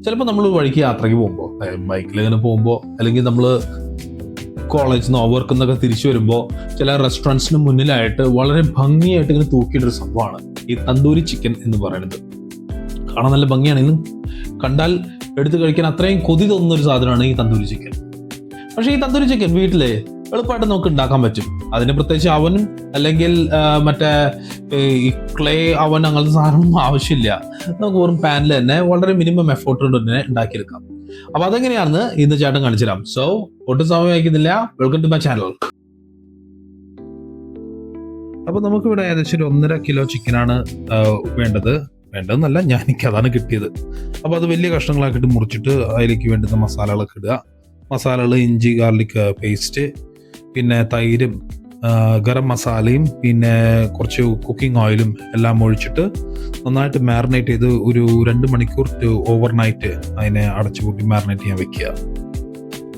ചിലപ്പോൾ നമ്മൾ വഴിക്ക് യാത്രയ്ക്ക് പോകുമ്പോൾ, ബൈക്കിൽ ഇങ്ങനെ പോകുമ്പോൾ, അല്ലെങ്കിൽ നമ്മൾ കോളേജിൽ നിന്നോ വർക്കിൽ നിന്നൊക്കെ തിരിച്ചു വരുമ്പോൾ ചില റെസ്റ്റോറൻറ്റ്സിന് മുന്നിലായിട്ട് വളരെ ഭംഗിയായിട്ട് ഇങ്ങനെ തൂക്കിയിട്ടൊരു സംഭവമാണ് ഈ തന്തൂരി ചിക്കൻ എന്ന് പറയുന്നത്. കാണാൻ നല്ല ഭംഗിയാണ്, ഇന്ന് കണ്ടാൽ എടുത്ത് കഴിക്കാൻ അത്രയും കൊതി തോന്നുന്ന ഒരു സാധനമാണ് ഈ തന്തൂരി ചിക്കൻ. പക്ഷേ ഈ തന്തൂരി ചിക്കൻ വീട്ടിൽ എളുപ്പമായിട്ട് നമുക്ക് ഉണ്ടാക്കാൻ പറ്റും. അതിന് പ്രത്യേകിച്ച് അവനും അല്ലെങ്കിൽ മറ്റേ ഈ ക്ലേ അവൻ അങ്ങനത്തെ സാധനമൊന്നും ആവശ്യമില്ല. നമുക്ക് വെറും പാനിൽ തന്നെ വളരെ മിനിമം എഫോർട്ട് കൊണ്ട് തന്നെ ഉണ്ടാക്കിയെടുക്കാം. അപ്പൊ അതെങ്ങനെയാണെന്ന് ഇന്ന് ചേട്ടൻ കാണിച്ചു തരാം. സോ ഒട്ടും സമയം വയ്ക്കുന്നില്ല, വെൽക്കം ടു മൈ ചാനൽ. അപ്പൊ നമുക്കിവിടെ ഏകദേശം 1.5 കിലോ ചിക്കനാണ് വേണ്ടതെന്നല്ല, എനിക്ക് അതാണ് കിട്ടിയത്. അപ്പൊ അത് വലിയ കഷ്ണങ്ങളാക്കിയിട്ട് മുറിച്ചിട്ട് അതിലേക്ക് വേണ്ടുന്ന മസാലകളൊക്കെ ഇടുക. മസാലകൾ ഇഞ്ചി ഗാർലിക് പേസ്റ്റ്, പിന്നെ തൈരും ഗരം മസാലയും പിന്നെ കുറച്ച് കുക്കിംഗ് ഓയിലും എല്ലാം ഒഴിച്ചിട്ട് നന്നായിട്ട് മാരിനേറ്റ് ചെയ്ത് ഒരു 2 മണിക്കൂർ ഓവർനൈറ്റ് അതിനെ അടച്ചുപൂട്ടി മാരിനേറ്റ് ചെയ്യാൻ വെക്കുക.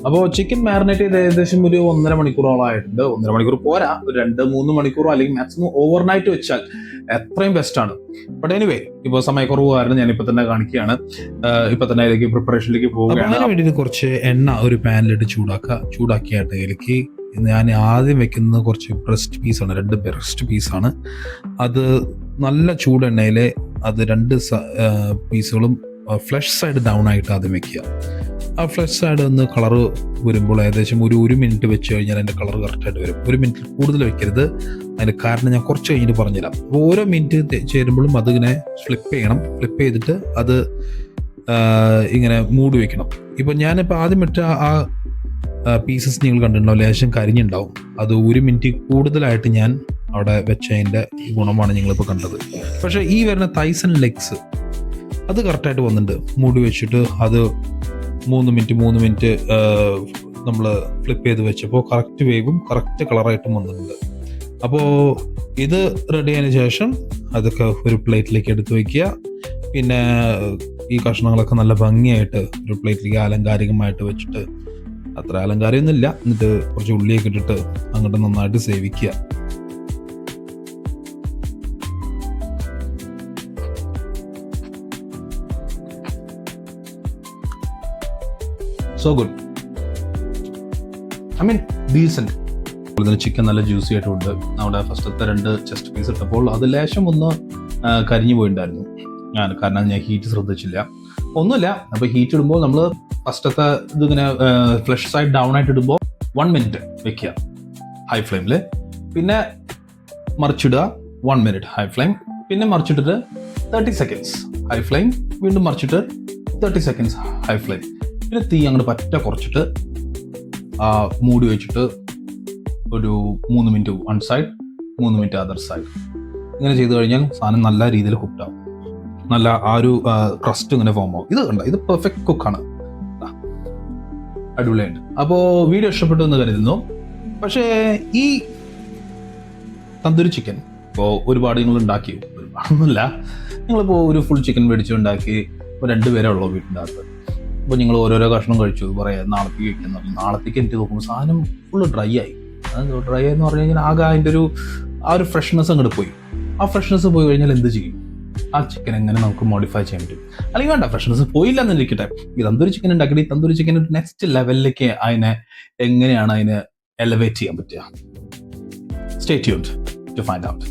അപ്പോൾ ചിക്കൻ മാരിനേറ്റ് ചെയ്ത് ഏകദേശം ഒരു 1.5 മണിക്കൂറോളം ആയിട്ടുണ്ട്. 1.5 മണിക്കൂർ പോരാ, ഒരു 2-3 മണിക്കൂറോ അല്ലെങ്കിൽ മാക്സിമം ഓവർനൈറ്റ് വെച്ചാൽ എത്രയും ബെസ്റ്റാണ്. ബട്ട് എനിവേ, ഇപ്പോൾ സമയക്കുറവ് കാരണം ഞാനിപ്പോൾ തന്നെ കാണിക്കുകയാണ്. ഇപ്പം തന്നെ അതിലേക്ക് പ്രിപ്പറേഷനിലേക്ക് പോവുകയാണ്. അതിന് വേണ്ടിയിട്ട് കുറച്ച് എണ്ണ ഒരു പാനിലിട്ട് ചൂടാക്കിയായിട്ട് അതിലേക്ക് ഞാൻ ആദ്യം വെക്കുന്നത് കുറച്ച് ബ്രസ്റ്റ് പീസാണ്, 2 ബ്രസ്റ്റ് പീസാണ്. അത് നല്ല ചൂടെണ്ണയിൽ അത് 2 പീസുകളും ഫ്ലഷ് സൈഡ് ഡൗൺ ആയിട്ട് ആദ്യം വെക്കുക. ആ ഫ്ലഷ് സൈഡ് ഒന്ന് കളറ് വരുമ്പോൾ ഏകദേശം ഒരു 1 മിനിറ്റ് വെച്ച് കഴിഞ്ഞാൽ അതിൻ്റെ കളർ കറക്റ്റായിട്ട് വരും. 1 മിനിറ്റിൽ കൂടുതൽ വെക്കരുത്. അതിൻ്റെ കാരണം ഞാൻ കുറച്ച് കഴിഞ്ഞിട്ട് പറഞ്ഞുതരാം. അപ്പോൾ ഓരോ മിനിറ്റ് ചേരുമ്പോഴും അതിങ്ങനെ ഫ്ലിപ്പ് ചെയ്തിട്ട് അത് ഇങ്ങനെ മൂടി വെക്കണം. ഇപ്പോൾ ഞാനിപ്പോൾ ആദ്യം ഇട്ട ആ പീസസ് നിങ്ങൾ കണ്ടിട്ടുണ്ടാവും, ലേശം കരിഞ്ഞുണ്ടാവും. അത് 1 മിനിറ്റ് കൂടുതലായിട്ട് ഞാൻ അവിടെ വെച്ചതിൻ്റെ ഗുണമാണ് നിങ്ങളിപ്പോൾ കണ്ടത്. പക്ഷേ ഈ വരുന്ന തൈസ് ആൻഡ് ലെഗ്സ് അത് കറക്റ്റായിട്ട് വന്നിട്ടുണ്ട്. മൂടി വെച്ചിട്ട് അത് 3 മിനിറ്റ് നമ്മൾ ഫ്ലിപ്പ് ചെയ്ത് വെച്ചപ്പോൾ കറക്റ്റ് വേവും കറക്റ്റ് കളറായിട്ടും വന്നിട്ടുണ്ട്. അപ്പോൾ ഇത് റെഡി ആയതിനു ശേഷം അതൊക്കെ ഒരു പ്ലേറ്റിലേക്ക് എടുത്ത് വയ്ക്കുക. പിന്നെ ഈ കഷ്ണങ്ങളൊക്കെ നല്ല ഭംഗിയായിട്ട് ഒരു പ്ലേറ്റിലേക്ക് ആലങ്കാരികമായിട്ട് വെച്ചിട്ട്, അത്ര അലങ്കാരമൊന്നുമില്ല, എന്നിട്ട് കുറച്ച് ഉള്ളിയൊക്കെ ഇട്ടിട്ട് അങ്ങോട്ട് നന്നായിട്ട് സേവിക്കുക. So good, I mean decent. Chicken നല്ല ജ്യൂസി ആയിട്ടുണ്ട്. നമ്മുടെ ഫസ്റ്റത്തെ 2 ചെസ്റ്റ് പീസ് ഇട്ടപ്പോൾ അത് ലേശം ഒന്ന് കരിഞ്ഞു പോയിട്ടുണ്ടായിരുന്നു. കാരണം ഞാൻ ഹീറ്റ് ശ്രദ്ധിച്ചില്ല, ഒന്നുമില്ല. അപ്പോൾ ഹീറ്റ് ഇടുമ്പോൾ നമ്മൾ ഫസ്റ്റത്തെ ഇതിങ്ങനെ ഫ്ലഷ് സൈഡ് ഡൗൺ ആയിട്ട് ഇടുമ്പോൾ 1 മിനിറ്റ് വെക്കുക ഹൈ ഫ്ലെയിമിൽ. പിന്നെ മറിച്ചിടുക 1 മിനിറ്റ് ഹൈ ഫ്ലെയിം. പിന്നെ മറിച്ചിട്ടിട്ട് 30 സെക്കൻഡ്സ് ഹൈ ഫ്ലെയിം. വീണ്ടും മറിച്ചിട്ട് 30 സെക്കൻഡ്സ് ഹൈ ഫ്ലെയിം. പിന്നെ തീ അങ്ങോട്ട് പറ്റ കുറച്ചിട്ട് മൂടി വെച്ചിട്ട് ഒരു 3 minute one side, 3 minute other side. ഇങ്ങനെ ചെയ്ത് കഴിഞ്ഞാൽ സാധനം നല്ല രീതിയിൽ കുക്കാവും. നല്ല ആ ഒരു ക്രസ്റ്റ് ഇങ്ങനെ ഫോം ആവും. ഇത് കണ്ട, ഇത് പെർഫെക്റ്റ് കുക്കാണ്, അടിപൊളിയായിട്ട്. അപ്പോൾ വീഡിയോ ഇഷ്ടപ്പെട്ടു എന്ന് കരുതുന്നു. പക്ഷേ ഈ തന്തൂരി ചിക്കൻ ഇപ്പോൾ ഒരുപാട് നിങ്ങൾ ഉണ്ടാക്കി, ഒരുപാടൊന്നുമില്ല, നിങ്ങളിപ്പോൾ ഒരു ഫുൾ ചിക്കൻ മേടിച്ചുണ്ടാക്കി, ഇപ്പോൾ 2 പേരേ ഉള്ളൂ വീട്ടിൻ്റെ അകത്ത്. അപ്പോൾ നിങ്ങൾ ഓരോരോ കഷ്ണം കഴിച്ചു, പറയാം നാളത്തേക്ക് കഴിക്കുന്നത്. നാളത്തേക്ക് എനിക്ക് നോക്കുമ്പോൾ സാധനം ഫുള്ള് ഡ്രൈ ആയി. ഡ്രൈ ആയി എന്ന് പറഞ്ഞു കഴിഞ്ഞാൽ ആകെ അതിൻ്റെ ആ ഒരു ഫ്രഷ്നെസ് അങ്ങോട്ട് പോയി. ആ ഫ്രഷ്നെസ് പോയി കഴിഞ്ഞാൽ എന്ത് ചെയ്യും? ആ ചിക്കൻ എങ്ങനെ നമുക്ക് മോഡിഫൈ ചെയ്യാൻ പറ്റും? അല്ലെങ്കിൽ വേണ്ട, ഫ്രഷ്നെസ് പോയില്ല എന്നിരിക്കട്ടെ, ഈ തന്തൂരി ചിക്കൻ ഉണ്ടാക്കിയിട്ട് ഈ തന്തൂരി ചിക്കൻ നെക്സ്റ്റ് ലെവലിലേക്ക് എങ്ങനെയാണ് അതിനെ എലവേറ്റ് ചെയ്യാൻ പറ്റുക? Stay tuned to find out.